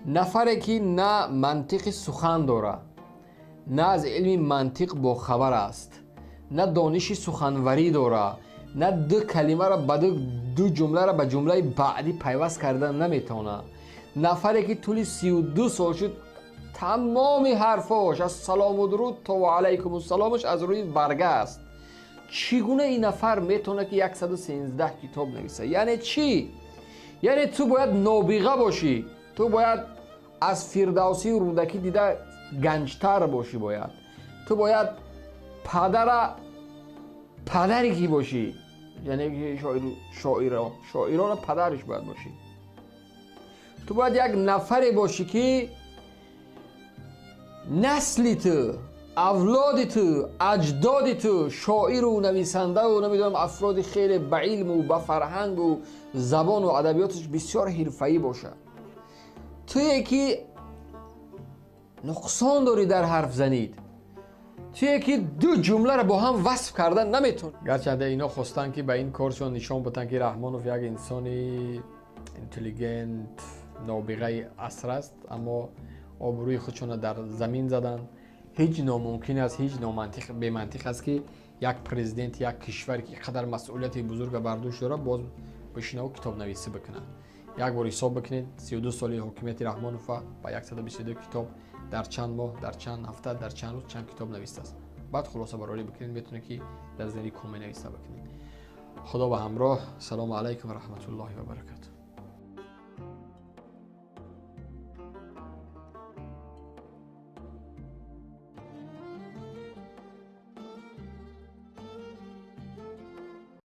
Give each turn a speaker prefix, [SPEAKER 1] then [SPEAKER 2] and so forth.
[SPEAKER 1] نفره که نه منطق سخن داره، نه از علم منطق با خبر است، نه دانش سخنوری داره، نه دو کلمه را به دو جمله را به جمله بعدی پیوست کردن نمیتونه. نفری که طول 32 سال شد تمام حرفاش از سلام و درود تا و علیکم السلامش از روی برگه است. چگونه این نفر میتونه که 113 کتاب نویسه؟ یعنی چی؟ یعنی تو باید نابغه باشی، تو باید از فردوسی و رودکی دیده گنجتر باشی، باید تو باید پدری که باشی، یعنی شاعران پدرش باید باشی. تو باید یک نفری باشی که نسلی تو، اولادی تو، اجدادی تو شاعر و نویسنده و نمیدونم افراد خیلی با علم و با فرهنگ و زبان و ادبیاتش بسیار حرفه‌ای باشه. تو یکی نقصان داری در حرف زنید، تو یکی دو جمله را با هم وصف کردن نمیتون. گرچه اینا خواستن که به این کارشون نشان بدن که رحمانوف یک انسانی اینتلیگنت نابغه عصر است، اما آبروی خودشون در زمین زدن. هیچ ناممکن است، هیچ نامنطق به منطق است که یک پرزیدنت یک کشور که قدر مسئولیت بزرگ برداشت داره باز بشینه و کتاب نویسی بکنه. یک بار حساب بکنید 32 سال حکومت رحمانوف با 122 کتاب در چند ماه، در چند هفته، در چند روز چند کتاب نوشته است. بعد خلاصه برآوری بکنید میتونه که در زیر کامل نویسته بکنید. خدا به همراه. سلام علیکم و رحمت الله و برکاته.